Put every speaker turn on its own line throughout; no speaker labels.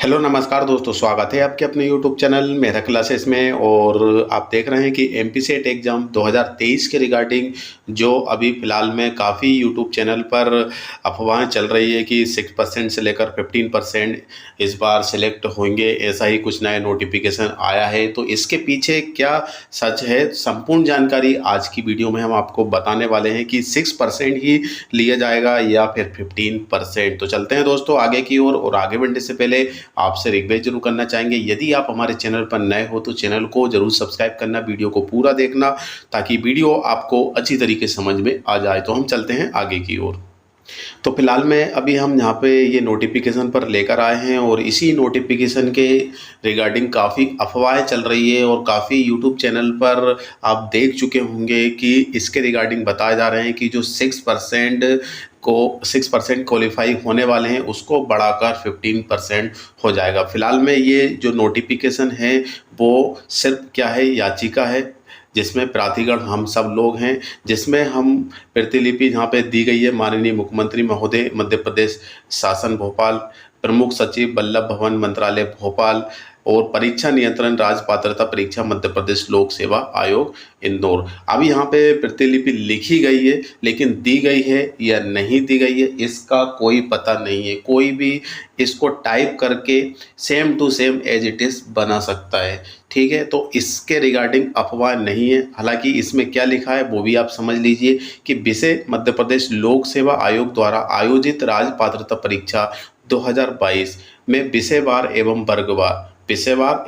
Hello नमस्कार दोस्तों, स्वागत है आपके अपने यूट्यूब चैनल मेरा क्लासेस में। और आप देख रहे हैं कि एमपी सेट एग्ज़ाम 2023 के रिगार्डिंग जो अभी फ़िलहाल में काफ़ी यूट्यूब चैनल पर अफवाहें चल रही है कि 6% से लेकर 15% इस बार सिलेक्ट होंगे, ऐसा ही कुछ नया नोटिफिकेशन आया है। तो इसके पीछे क्या सच है, संपूर्ण जानकारी आज की वीडियो में हम आपको बताने वाले हैं कि 6% ही लिया जाएगा या फिर 15%। तो चलते हैं दोस्तों आगे की ओर। और आगे बढ़ने से पहले आपसे रिक्वेस्ट जरूर करना चाहेंगे, यदि आप हमारे चैनल पर नए हो तो चैनल को जरूर सब्सक्राइब करना, वीडियो को पूरा देखना ताकि वीडियो आपको अच्छी तरीके से समझ में आ जाए। तो हम चलते हैं आगे की ओर। तो फिलहाल में अभी हम यहाँ पे ये नोटिफिकेशन पर लेकर आए हैं और इसी नोटिफिकेशन के रिगार्डिंग काफ़ी अफवाहें चल रही है और काफ़ी यूट्यूब चैनल पर आप देख चुके होंगे कि इसके रिगार्डिंग बताए जा रहे हैं कि जो 6% क्वालिफाई होने वाले हैं उसको बढ़ाकर 15% हो जाएगा। फिलहाल में ये जो नोटिफिकेशन है वो सिर्फ क्या है, याचिका है जिसमें प्राधिकरण हम सब लोग हैं, जिसमें हम प्रतिलिपि यहाँ पे दी गई है माननीय मुख्यमंत्री महोदय मध्य प्रदेश शासन भोपाल, प्रमुख सचिव वल्लभ भवन मंत्रालय भोपाल और परीक्षा नियंत्रण राज्य पात्रता परीक्षा मध्य प्रदेश लोक सेवा आयोग इंदौर। अभी यहाँ पे प्रतिलिपि लिखी गई है, लेकिन दी गई है या नहीं दी गई है इसका कोई पता नहीं है। कोई भी इसको टाइप करके same to same as it is बना सकता है, ठीक है। तो इसके रिगार्डिंग अफवाह नहीं है। हालांकि इसमें क्या लिखा है वो भी आप समझ लीजिए कि विषय मध्य प्रदेश लोक सेवा आयोग द्वारा आयोजित राज्य पात्रता परीक्षा 2022 में विषयवार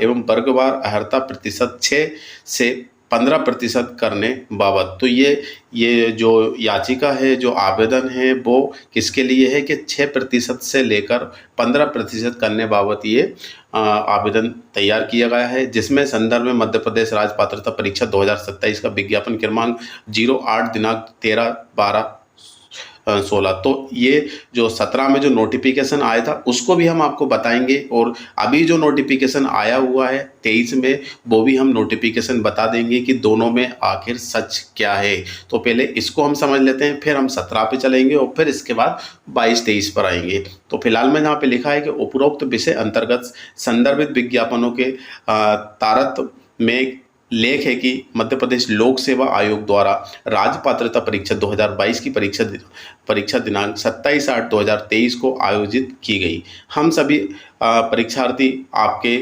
एवं वर्गवार अर्हता प्रतिशत 6 से 15% करने बाबत। तो ये जो याचिका है, जो आवेदन है वो किसके लिए है कि 6% से लेकर 15% करने बाबत ये आवेदन तैयार किया गया है, जिसमें संदर्भ में मध्य प्रदेश राज्य पात्रता परीक्षा 2027 का विज्ञापन क्रमांक 08 दिनांक 13/12/16। तो ये जो 17 में जो नोटिफिकेशन आया था उसको भी हम आपको बताएंगे और अभी जो नोटिफिकेशन आया हुआ है 23 में वो भी हम नोटिफिकेशन बता देंगे कि दोनों में आखिर सच क्या है। तो पहले इसको हम समझ लेते हैं, फिर हम 17 पे चलेंगे और फिर इसके बाद 22-23 पर आएंगे। तो फिलहाल में यहाँ पे लिखा है कि उपरोक्त विषय अंतर्गत संदर्भित विज्ञापनों के तारतम्य में लेख है कि मध्य प्रदेश लोक सेवा आयोग द्वारा राज्य पात्रता परीक्षा 2022 की परीक्षा दिनांक 27/8/2023 को आयोजित की गई। हम सभी परीक्षार्थी आपके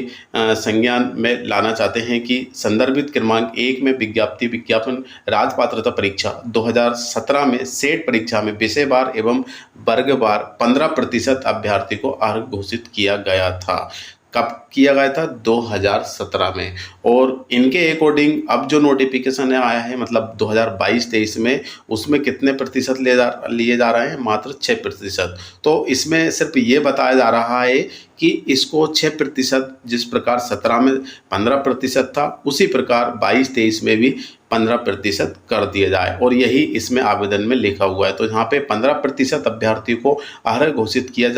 संज्ञान में लाना चाहते हैं कि संदर्भित क्रमांक 1 में विज्ञापन राज्य पात्रता परीक्षा 2017 में सेट परीक्षा में विषयवार एवं वर्गवार 15% अभ्यर्थी को अर्ह घोषित किया गया था। कब किया गया था? 2017 में। और इनके अकॉर्डिंग अब जो नोटिफिकेशन आया है मतलब 2022-23 में, उसमें कितने प्रतिशत लिए जा रहे हैं? मात्र 6%। तो इसमें सिर्फ ये बताया जा रहा है कि इसको 6%, जिस प्रकार 17 में 15% था उसी प्रकार 22-23 में भी 15% कर दिया जाए, और यही इसमें आवेदन में लिखा हुआ है। तो यहाँ पे 15% अभ्यर्थी को अर्ह घोषित किया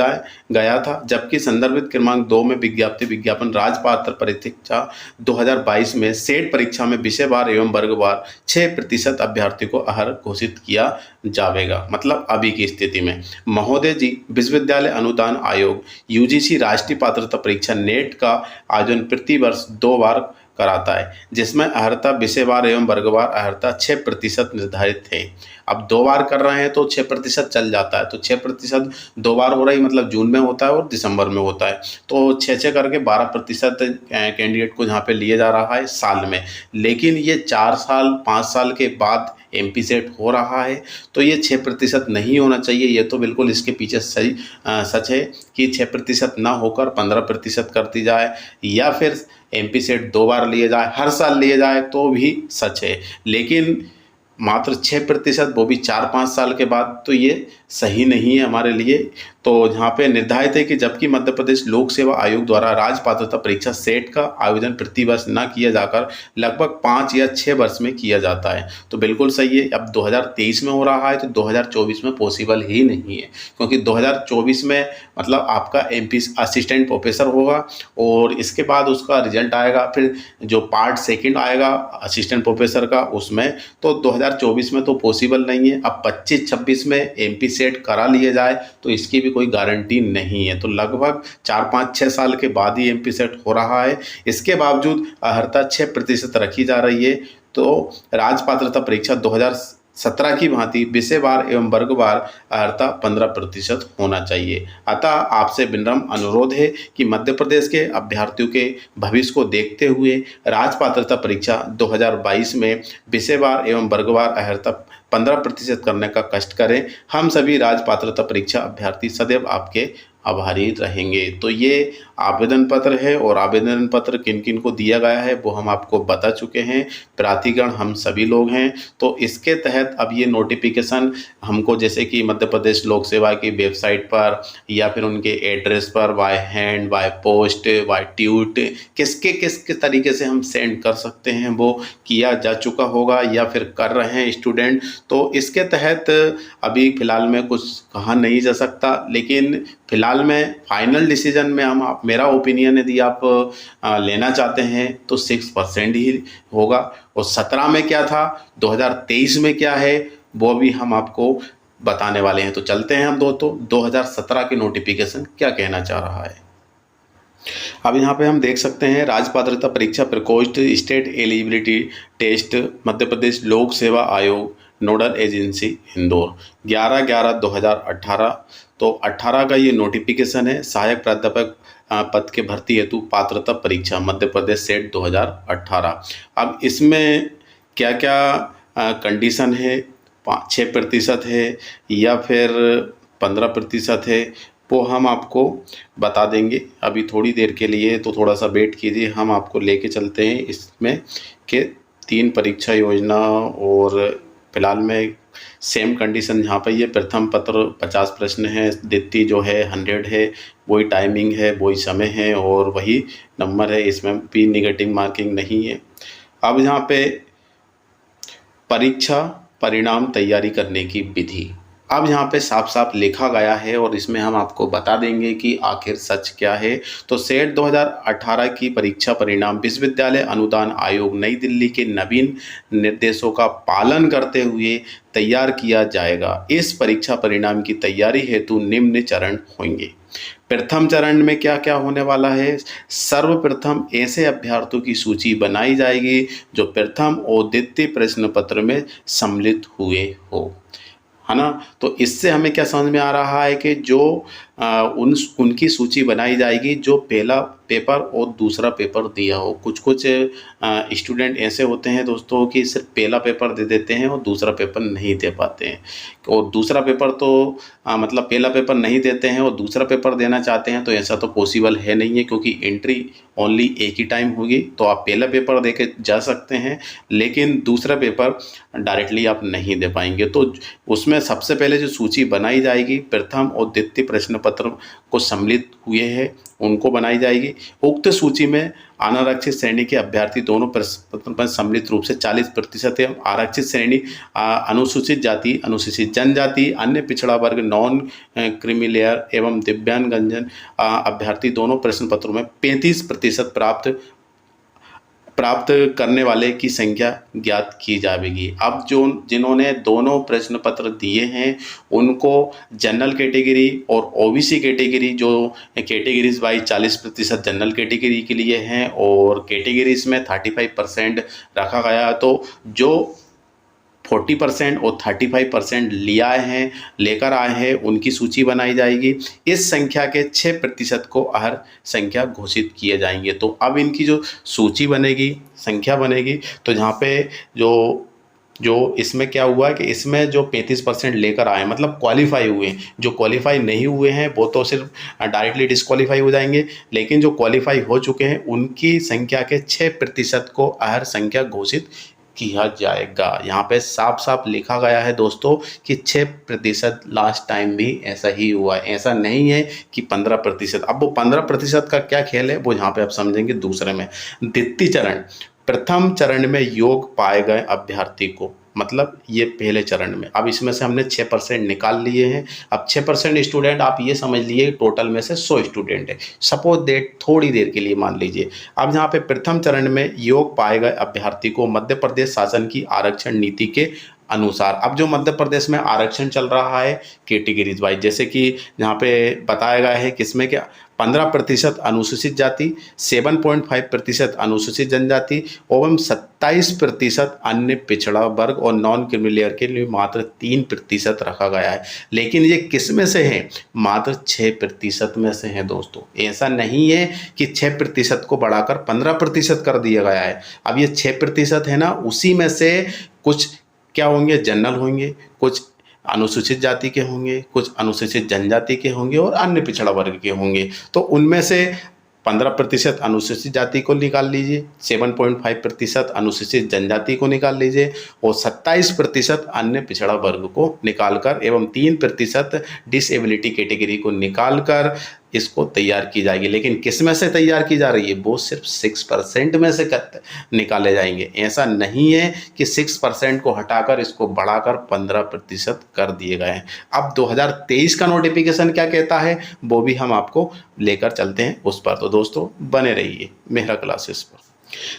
गया था, जबकि संदर्भित क्रमांक 2 में विज्ञापन राज्य पात्र परीक्षा 2022 में सेट परीक्षा में विषयवार एवं वर्गवार 6% अभ्यर्थी को अर्ह घोषित किया जाएगा। मतलब अभी की स्थिति में महोदय जी, विश्वविद्यालय अनुदान आयोग यूजीसी राष्ट्रीय पात्रता परीक्षा नेट का आयोजन प्रति वर्ष 2 बार कराता है, जिसमें अर्हता विषयवार एवं वर्गवार अर्हता 6% निर्धारित है। अब 2 बार कर रहे हैं तो 6% चल जाता है। तो 6% 2 बार हो रही, मतलब जून में होता है और दिसंबर में होता है। तो 6 करके 12% कैंडिडेट को यहाँ पे लिया जा रहा है साल में। लेकिन ये 4 साल 5 साल के बाद एमपी सेट हो रहा है, तो ये 6% नहीं होना चाहिए। ये तो बिल्कुल इसके पीछे सही सच है कि 6% ना होकर 15% कर दी जाए, या फिर एमपी सेट 2 बार लिए जाए, हर साल लिए जाए तो भी सच है। लेकिन मात्र 6%, वो भी 4-5 साल के बाद, तो ये सही नहीं है हमारे लिए। तो यहाँ पे निर्धारित है कि जबकि मध्य प्रदेश लोक सेवा आयोग द्वारा राज्य पात्रता परीक्षा सेट का आयोजन प्रति वर्ष न किया जाकर लगभग 5 या 6 वर्ष में किया जाता है। तो बिल्कुल सही है। अब 2023 में हो रहा है तो 2024 में पॉसिबल ही नहीं है, क्योंकि 2024 में मतलब आपका एमपी असिस्टेंट प्रोफेसर होगा और इसके बाद उसका रिजल्ट आएगा, फिर जो पार्ट सेकेंड आएगा असिस्टेंट प्रोफेसर का उसमें, तो 2024 में तो पॉसिबल नहीं है। अब 25-26 में एमपी सेट करा लिया जाए तो इसकी भी कोई गारंटी नहीं है। तो लगभग 4-5-6 साल के बाद ही एमपी सेट हो रहा है। इसके बावजूद अर्हता 6% रखी जा रही है। तो राज्य पात्रता परीक्षा 2017 की भांति विषयवार एवं वर्गवार अर्हता 15% होना चाहिए। अतः आपसे विनम्र अनुरोध है कि मध्य प्रदेश के अभ्यर्थियों के भविष्य को देखते हुए राज्य पात्रता परीक्षा 2022 में विषयवार एवं वर्गवार अर्हता 15% करने का कष्ट करें। हम सभी राज्य पात्रता परीक्षा अभ्यर्थी सदैव आपके आभारी रहेंगे। तो ये आवेदन पत्र है और आवेदन पत्र किन किन को दिया गया है वो हम आपको बता चुके हैं। प्राधिकरण हम सभी लोग हैं। तो इसके तहत अब ये नोटिफिकेशन हमको जैसे कि मध्य प्रदेश लोक सेवा की वेबसाइट पर या फिर उनके एड्रेस पर by hand, by post, by tweet किसके तरीके से हम सेंड कर सकते हैं वो किया जा चुका होगा या फिर कर रहे हैं स्टूडेंट। तो इसके तहत अभी फ़िलहाल में कुछ कहा नहीं जा सकता, लेकिन फ़िलहाल में फाइनल डिसीजन में हम मेरा ओपिनियन यदि आप लेना चाहते हैं तो 6% ही होगा। और 17 में क्या था, 2023 में क्या है वो भी हम आपको बताने वाले हैं। तो चलते हैं हम दोस्तों 2017 के नोटिफिकेशन क्या कहना चाह रहा है। अब यहाँ पे हम देख सकते हैं राज्य पात्रता परीक्षा प्रकोष्ठ state eligibility test Madhya Pradesh लोक सेवा आयोग नोडल एजेंसी इंदौर 11/11/2018। तो 18 का ये नोटिफिकेशन है। सहायक प्राध्यापक पद के भर्ती हेतु पात्रता परीक्षा मध्य प्रदेश सेट 2018। अब इसमें क्या क्या कंडीशन है, 6% है या फिर 15% है वो हम आपको बता देंगे। अभी थोड़ी देर के लिए तो थोड़ा सा वेट कीजिए, हम आपको लेके चलते हैं इसमें के 3 परीक्षा योजना। और फिलहाल में सेम कंडीशन यहाँ पर ये प्रथम पत्र 50 प्रश्न है, द्वितीय जो है 100 है, वही टाइमिंग है, वही समय है और वही नंबर है, इसमें भी नेगेटिव मार्किंग नहीं है। अब यहाँ पे परीक्षा परिणाम तैयारी करने की विधि अब यहाँ पे साफ साफ लिखा गया है और इसमें हम आपको बता देंगे कि आखिर सच क्या है। तो सेट 2018 की परीक्षा परिणाम विश्वविद्यालय अनुदान आयोग नई दिल्ली के नवीन निर्देशों का पालन करते हुए तैयार किया जाएगा। इस परीक्षा परिणाम की तैयारी हेतु निम्न चरण होंगे। प्रथम चरण में क्या क्या होने वाला है, सर्वप्रथम ऐसे अभ्यर्थियों की सूची बनाई जाएगी जो प्रथम और द्वितीय प्रश्न पत्र में सम्मिलित हुए हो, है ना। तो इससे हमें क्या समझ में आ रहा है कि जो उनकी सूची बनाई जाएगी जो पहला पेपर और दूसरा पेपर दिया हो। कुछ स्टूडेंट ऐसे होते हैं दोस्तों कि सिर्फ पहला पेपर दे देते हैं और दूसरा पेपर नहीं दे पाते हैं, और दूसरा पेपर तो मतलब पहला पेपर नहीं देते हैं और दूसरा पेपर देना चाहते हैं, तो ऐसा तो पॉसिबल है नहीं है क्योंकि एंट्री ओनली एक ही टाइम होगी। तो आप पहला पेपर दे के जा सकते हैं लेकिन दूसरा पेपर डायरेक्टली आप नहीं दे पाएंगे। तो उसमें सबसे पहले जो सूची बनाई जाएगी प्रथम और द्वितीय प्रश्न पत्र को सम्मिलित हुए हैं उनको बनाई जाएगी। उक्त सूची में अनारक्षित श्रेणी के अभ्यर्थी दोनों प्रश्न पत्र पर सम्मिलित रूप से 40% एवं आरक्षित श्रेणी अनुसूचित जाति, अनुसूचित जनजाति, अन्य पिछड़ा वर्ग, नॉन क्रीमी लेयर एवं दिव्यांगजन अभ्यर्थी दोनों प्रश्न पत्रों में 35% प्राप्त करने वाले की संख्या ज्ञात की जाएगी। अब जिन्होंने दोनों प्रश्न पत्र दिए हैं उनको जनरल कैटेगरी और ओबीसी कैटेगरी, जो कैटेगरीज वाइज 40% जनरल कैटेगरी के लिए हैं और कैटेगरीज में 35% रखा गया। तो जो 40% और 35% लेकर आए हैं उनकी सूची बनाई जाएगी। इस संख्या के 6% को अहर संख्या घोषित किए जाएंगे। तो अब इनकी जो सूची बनेगी, संख्या बनेगी, तो यहाँ पे जो इसमें क्या हुआ कि इसमें जो 35% लेकर आए मतलब क्वालिफाई हुए, जो क्वालिफाई नहीं हुए हैं वो तो सिर्फ डायरेक्टली डिस्क्वालीफाई हो जाएंगे, लेकिन जो क्वालिफाई हो चुके हैं उनकी संख्या के 6% को अहर संख्या घोषित किया जाएगा। यहाँ पे साफ साफ लिखा गया है दोस्तों कि 6%। लास्ट टाइम भी ऐसा ही हुआ है, ऐसा नहीं है कि 15%। अब वो 15% का क्या खेल है वो यहाँ पे आप समझेंगे दूसरे में। द्वितीय चरण, प्रथम चरण में योग पाए गए अभ्यर्थी को, मतलब ये पहले चरण में। अब इसमें से हमने 6% निकाल लिए हैं। अब 6% स्टूडेंट आप ये समझ लिए टोटल में से 100 स्टूडेंट है, सपोज दैट, थोड़ी देर के लिए मान लीजिए। अब यहाँ पे प्रथम चरण में योग पाए गए अभ्यर्थी को मध्य प्रदेश शासन की आरक्षण नीति के अनुसार। अब जो मध्य प्रदेश में आरक्षण चल रहा है कैटेगरीज वाइज, जैसे कि यहाँ पे बताया गया है किसमें क्या 15% अनुसूचित जाति, 7.5% अनुसूचित जनजाति एवं 27% अन्य पिछड़ा वर्ग और नॉन क्रीमी लेयर के लिए मात्र 3% रखा गया है। लेकिन ये किस में से है? मात्र 6% में से है दोस्तों। ऐसा नहीं है कि 6% को बढ़ाकर 15% कर दिया गया है। अब ये 6% है ना, उसी में से कुछ क्या होंगे, जनरल होंगे, कुछ अनुसूचित जाति के होंगे, कुछ अनुसूचित जनजाति के होंगे और अन्य पिछड़ा वर्ग के होंगे। तो उनमें से 15% अनुसूचित जाति को निकाल लीजिए, 7.5% अनुसूचित जनजाति को निकाल लीजिए और 27% अन्य पिछड़ा वर्ग को निकालकर एवं 3% डिसेबिलिटी कैटेगरी को निकालकर इसको तैयार की जाएगी। लेकिन किस में से तैयार की जा रही है? वो सिर्फ 6% में से निकाले जाएंगे। ऐसा नहीं है कि 6% को हटाकर इसको बढ़ाकर 15% कर दिए गए हैं। अब 2023 का नोटिफिकेशन क्या कहता है वो भी हम आपको लेकर चलते हैं उस पर। तो दोस्तों बने रहिए मेहरा क्लासेस पर।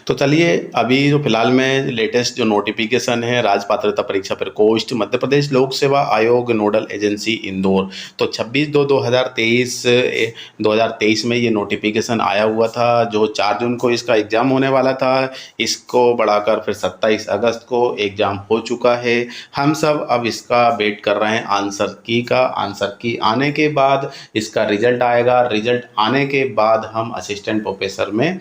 तो चलिए, अभी जो फिलहाल में लेटेस्ट जो नोटिफिकेशन है राज्य पात्रता परीक्षा प्रकोष्ठ मध्य प्रदेश लोक सेवा आयोग नोडल एजेंसी इंदौर, तो 26/2/2023 में ये नोटिफिकेशन आया हुआ था। जो 4 जून को इसका एग्ज़ाम होने वाला था, इसको बढ़ाकर फिर 27 अगस्त को एग्ज़ाम हो चुका है। हम सब अब इसका वेट कर रहे हैं आंसर की का। आंसर की आने के बाद इसका रिजल्ट आएगा। रिजल्ट आने के बाद हम असिस्टेंट प्रोफेसर में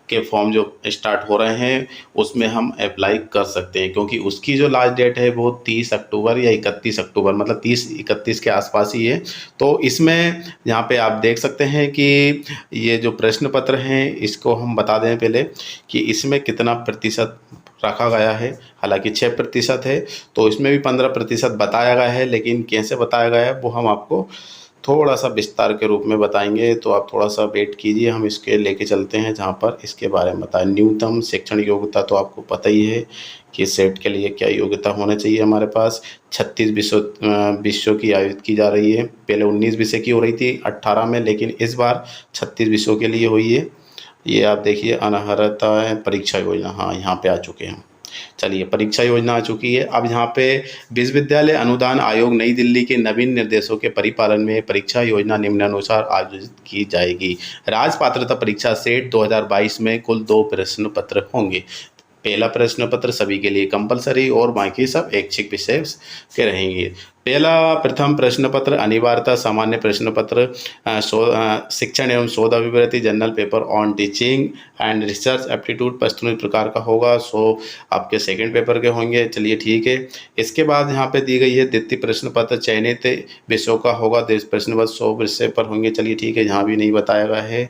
के फॉर्म जो स्टार्ट हो रहे हैं उसमें हम अप्लाई कर सकते हैं, क्योंकि उसकी जो लास्ट डेट है वो 30 अक्टूबर या 31 अक्टूबर, मतलब 30-31 के आसपास ही है। तो इसमें यहाँ पे आप देख सकते हैं कि ये जो प्रश्न पत्र हैं इसको हम बता दें पहले कि इसमें कितना प्रतिशत रखा गया है। हालांकि 6% है, तो इसमें भी 15% बताया गया है, लेकिन कैसे बताया गया है वो हम आपको थोड़ा सा विस्तार के रूप में बताएंगे। तो आप थोड़ा सा वेट कीजिए, हम इसके लेके चलते हैं जहाँ पर इसके बारे में बताएं। न्यूनतम शैक्षणिक योग्यता तो आपको पता ही है कि सेट के लिए क्या योग्यता होना चाहिए। हमारे पास 36 विषयों की आयोजित की जा रही है। पहले 19 विषय की हो रही थी 18 में, लेकिन इस बार 36 विषयों के लिए हुई है। ये आप देखिए अनर्हता परीक्षा योजना, हाँ यहाँ पे आ चुके हैं। चलिए, परीक्षा योजना आ चुकी है। अब यहाँ पे विश्वविद्यालय अनुदान आयोग नई दिल्ली के नवीन निर्देशों के परिपालन में परीक्षा योजना निम्नानुसार आयोजित की जाएगी। राज्य पात्रता परीक्षा सेट 2022 में कुल 2 प्रश्न पत्र होंगे। पहला प्रश्न पत्र सभी के लिए कंपलसरी और बाकी सब ऐच्छिक विषय के रहेंगे। प्रथम प्रश्न पत्र अनिवार्यता सामान्य प्रश्न पत्र शिक्षण एवं शोध अभिवृत्ति general paper on teaching and research aptitude प्रस्तुत प्रकार का होगा। आपके सेकंड पेपर के होंगे। चलिए ठीक है। इसके बाद यहाँ पे दी गई है द्वितीय प्रश्न पत्र चयनित विषयों का होगा। प्रश्न पत्र 100 विषय पर होंगे। चलिए ठीक है, यहाँ भी नहीं बताया गया है,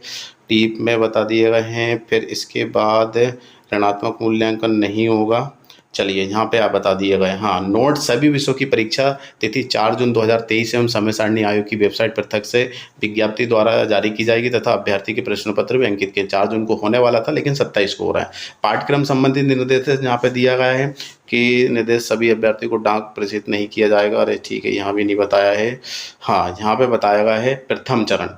टीप में बता दिए गए हैं। फिर इसके बाद ऋणात्मक मूल्यांकन नहीं होगा। चलिए यहाँ पे आप बता दिए गए। हाँ, नोट सभी विषयों की परीक्षा तिथि 4 जून 2023 एवं समय सारणी आयोग की वेबसाइट पृथक से विज्ञप्ति द्वारा जारी की जाएगी तथा अभ्यर्थी के प्रश्न पत्र भी अंकित के 4 जून को होने वाला था, लेकिन 27 को हो रहा है। पाठ्यक्रम संबंधित निर्देश यहाँ पे दिया गया है कि निर्देश सभी अभ्यर्थी को डाक प्रेषित नहीं किया जाएगा। अरे ठीक है, यहाँ भी नहीं बताया है। हाँ, यहाँ पे बताया गया है प्रथम चरण।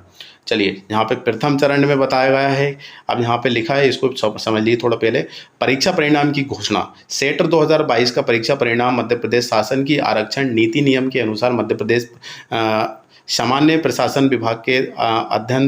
चलिए, यहाँ पे प्रथम चरण में बताया गया है। अब यहाँ पे लिखा है, इसको समझ लीजिए थोड़ा पहले। परीक्षा परिणाम की घोषणा। सेट 2022 का परीक्षा परिणाम मध्य प्रदेश शासन की आरक्षण नीति नियम के अनुसार मध्य प्रदेश सामान्य प्रशासन विभाग के अध्ययन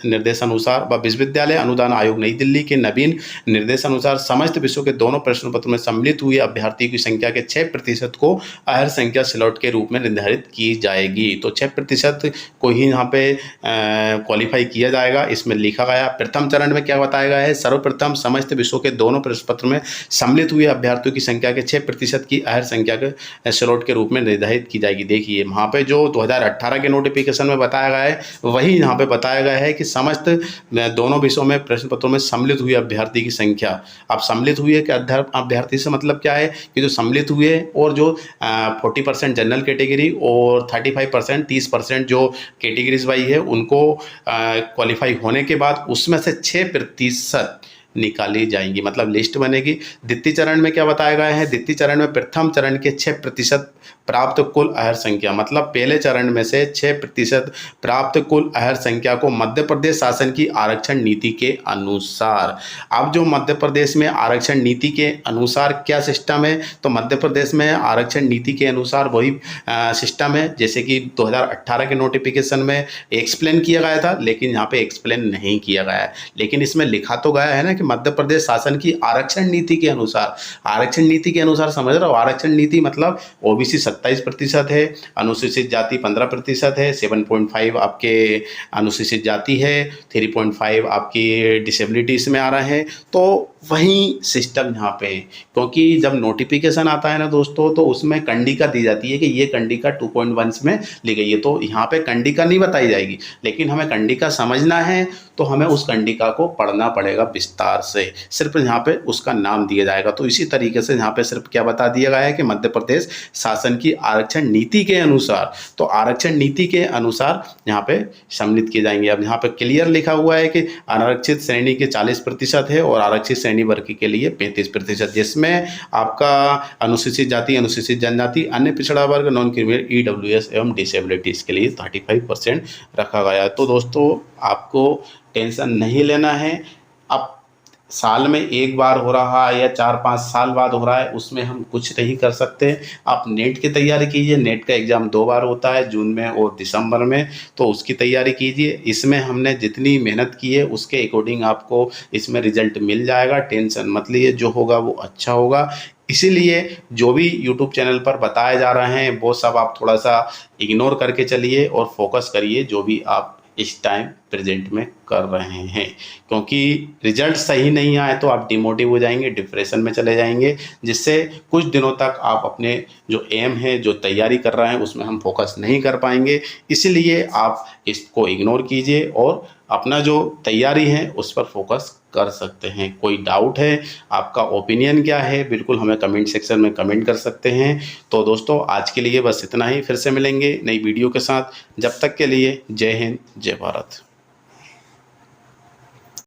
निर्देशानुसार व विश्वविद्यालय अनुदान आयोग नई दिल्ली के नवीन निर्देशानुसार समस्त विषयों के दोनों प्रश्न पत्र में सम्मिलित हुए अभ्यर्थी की संख्या के 6% को अहर संख्या स्लॉट के रूप में निर्धारित की जाएगी। तो 6% को ही यहाँ पे क्वालिफाई किया जाएगा। इसमें लिखा गया प्रथम चरण में क्या बताया गया है, सर्वप्रथम समस्त विषयों के दोनों प्रश्न पत्र में सम्मिलित हुए अभ्यर्थियों की संख्या के 6% की अहर संख्या के स्लॉट के रूप में निर्धारित की जाएगी। देखिए, वहाँ पे जो 2018 के नोटिफिकेशन में बताया गया है वही यहाँ पे बताया गया है कि समस्त दोनों विषयों में प्रश्न पत्रों में सम्मिलित हुए अभ्यर्थी की संख्या। अब सम्मिलित हुए कि अभ्यर्थी से मतलब क्या है कि जो सम्मिलित हुए और जो 40% जनरल कैटेगरी और 35% 30% जो कैटेगरीज वाइज है उनको क्वालिफाई होने के बाद उसमें से 6% निकाली जाएंगी, मतलब लिस्ट बनेगी। द्वितीय चरण में क्या बताया गया है, द्वितीय चरण में प्रथम चरण के 6% प्राप्त कुल अहर संख्या, मतलब पहले चरण में से 6% प्राप्त कुल अहर संख्या को मध्य प्रदेश शासन की आरक्षण नीति के अनुसार। अब जो मध्य प्रदेश में आरक्षण नीति के अनुसार क्या सिस्टम है, तो मध्य प्रदेश में आरक्षण नीति के अनुसार वही सिस्टम है जैसे कि 2018 के नोटिफिकेशन में एक्सप्लेन किया गया था, लेकिन यहाँ पे एक्सप्लेन नहीं किया गया है। लेकिन इसमें लिखा तो गया है ना कि मध्य प्रदेश शासन की आरक्षण नीति के अनुसार। आरक्षण नीति के अनुसार समझ रहे हो, आरक्षण नीति मतलब ओबीसी 27% है, अनुसूचित जाति 15% है, 7.5 आपके अनुसूचित जाति है, 3.5 आपकी डिसेबिलिटीज में आ रहा है। तो वही सिस्टम यहाँ पे है, क्योंकि जब नोटिफिकेशन आता है ना दोस्तों, तो उसमें कंडिका दी जाती है कि ये कंडिका 2.1 में ली गई है। तो यहाँ पे कंडिका नहीं बताई जाएगी, लेकिन हमें कंडिका समझना है तो हमें उस कंडिका को पढ़ना पड़ेगा विस्तार से, सिर्फ यहाँ पे उसका नाम दिया जाएगा। तो इसी तरीके से यहाँ पे सिर्फ क्या बता दिया गया है कि मध्य प्रदेश शासन की आरक्षण नीति के अनुसार, तो आरक्षण नीति के अनुसार यहाँ पे सम्मिलित किए जाएंगे। अब यहाँ पे क्लियर लिखा हुआ है कि आरक्षित श्रेणी के 40% है और आरक्षित श्रेणी वर्ग के लिए 35%, जिसमें आपका अनुसूचित जाति, अनुसूचित जनजाति, अन्य पिछड़ा वर्ग, नॉन क्रिमिनल, ईडब्ल्यूएस एवं डिसेबिलिटीज के लिए 35% रखा गया है। तो दोस्तों आपको टेंशन नहीं लेना है। अब साल में एक बार हो रहा है या 4-5 साल बाद हो रहा है, उसमें हम कुछ नहीं कर सकते। आप नेट की तैयारी कीजिए, नेट का एग्ज़ाम 2 बार होता है, जून में और दिसंबर में, तो उसकी तैयारी कीजिए। इसमें हमने जितनी मेहनत की है उसके अकॉर्डिंग आपको इसमें रिजल्ट मिल जाएगा, टेंशन मत लीजिए, जो होगा वो अच्छा होगा। इसीलिए जो भी यूट्यूब चैनल पर बताए जा रहे हैं वो सब आप थोड़ा सा इग्नोर करके चलिए और फोकस करिए जो भी आप इस टाइम प्रेजेंट में कर रहे हैं, क्योंकि रिजल्ट सही नहीं आए तो आप डिमोटिव हो जाएंगे, डिप्रेशन में चले जाएंगे, जिससे कुछ दिनों तक आप अपने जो एम है, जो तैयारी कर रहे हैं, उसमें हम फोकस नहीं कर पाएंगे। इसलिए आप इसको इग्नोर कीजिए और अपना जो तैयारी है उस पर फोकस कर सकते हैं। कोई डाउट है, आपका ओपिनियन क्या है, बिल्कुल हमें कमेंट सेक्शन में कमेंट कर सकते हैं। तो दोस्तों आज के लिए बस इतना ही, फिर से मिलेंगे नई वीडियो के साथ। जब तक के लिए जय हिंद, जय भारत।